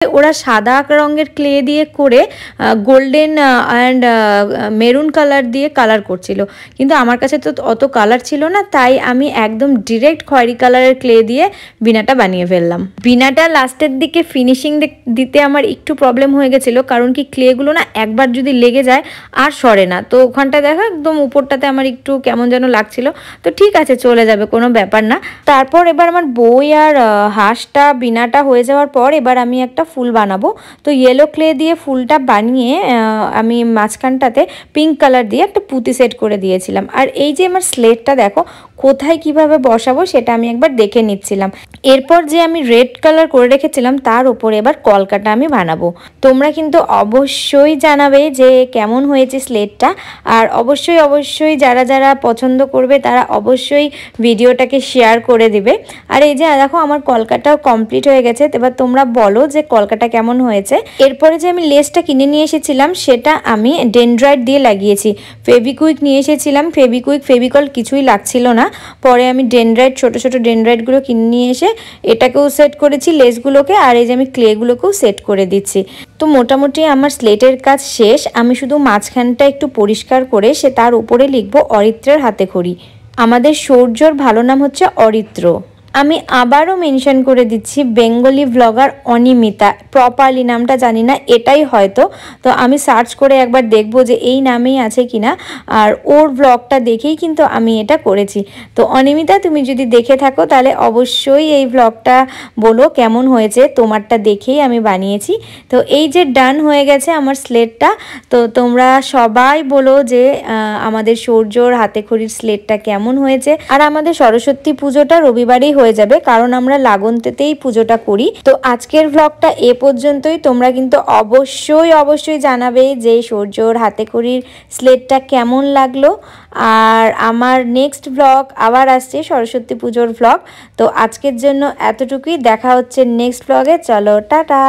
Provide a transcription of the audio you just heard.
ওরা সাদা রঙের ক্লে দিয়ে করে গোল্ডেন অ্যান্ড মেরুন কালার দিয়ে কালার করছিল, কিন্তু আমার কাছে তো অত কালার ছিল না, তাই আমি একদম ডিরেক্ট খয়েরি কালারের ক্লে দিয়ে বিনাটা বানিয়ে ফেললাম। বিনাটা লাস্টের দিকে ফিনিশিং দিতে আমার একটু প্রবলেম হয়ে গেছিলো, কারণ কি ক্লেগুলো না একবার যদি লেগে যায় আর সরে না, তো ওখানটা দেখো একদম উপরটাতে আমার একটু কেমন যেন লাগছিল। তো ঠিক আছে, চলে যাবে, কোনো ব্যাপার না। তারপর এবার আমার বই আর হাঁসটা বিনাটা হয়ে যাওয়ার পর এবার আমি একটা ফুল বানাবো। তো ইয়েলো ক্লে দিয়ে ফুলটা বানিয়ে আমি মাঝখানটাতে পিঙ্ক কালার দিয়ে একটা পুঁতি সেট করে দিয়েছিলাম। আর এই যে আমার স্লেটটা দেখো কোথায় কিভাবে বসাবো সেটা আমি একবার দেখে নিচ্ছিলাম। এরপর যে আমি রেড কালার করে রেখেছিলাম তার উপরে এবার কলকাটা আমি বানাবো। তোমরা কিন্তু অবশ্যই জানাবে যে কেমন হয়েছে স্লেটটা, আর অবশ্যই অবশ্যই যারা যারা পছন্দ করবে তারা অবশ্যই ভিডিওটাকে শেয়ার করে দিবে। আর এই যে দেখো আমার কলকাটাও কমপ্লিট হয়ে গেছে। এবার তোমরা বলো যে কলকাটা কেমন হয়েছে। এরপরে যে আমি লেসটা কিনে নিয়ে এসেছিলাম সেটা আমি ডেনড্রাইট দিয়ে লাগিয়েছি। ফেবিকুইক নিয়ে এসেছিলাম, ফেবিকল কিছুই লাগছিল না। পরে আমি ডেনড্রাইট ছোট ছোট ডেনড্রাইটগুলো কিনে নিয়ে এসে এটাকেও সেট করেছি লেসগুলোকে, আর এই যে আমি ক্লেগুলোকেও সেট করে দিচ্ছি। তো মোটামুটি আমার স্লেটের কাজ শেষ। আমি শুধু মাঝখানটা একটু পরিষ্কার করে সে তার উপরে লিখবো অরিত্রের হাতে খড়ি। আমাদের সূর্যর ভালো নাম হচ্ছে অরিত্র। আমি আবারও মেনশন করে দিচ্ছি বেঙ্গলি ব্লগার অনিমিতা, প্রপারলি নামটা জানি না, এটাই হয়তো। তো আমি সার্চ করে একবার দেখব যে এই নামেই আছে কিনা, আর ওর ব্লগটা দেখেই কিন্তু আমি এটা করেছি। তো অনিমিতা, তুমি যদি দেখে থাকো তাহলে অবশ্যই এই ব্লগটা বলো কেমন হয়েছে, তোমারটা দেখেই আমি বানিয়েছি। তো এই যে ডান হয়ে গেছে আমার স্লেটটা। তো তোমরা সবাই বলো যে আমাদের সূর্যর হাতে খড়ির স্লেটটা কেমন হয়েছে। আর আমাদের সরস্বতী পুজোটা রবিবারেই হয়ে যাবে, কারণ আমরা লাগনতেই পুজোটা করি। তো আজকের ব্লগটা এ পর্যন্তই। তোমরা কিন্তু অবশ্যই অবশ্যই জানাবে যে সূর্যর হাতে খড়ির স্লেটটা কেমন লাগলো। আর আমার নেক্সট ব্লগ আবার আসছে সরস্বতী পুজোর ব্লগ। তো আজকের জন্য এতটুকুই, দেখা হচ্ছে নেক্সট ব্লগে। চলো টাটা।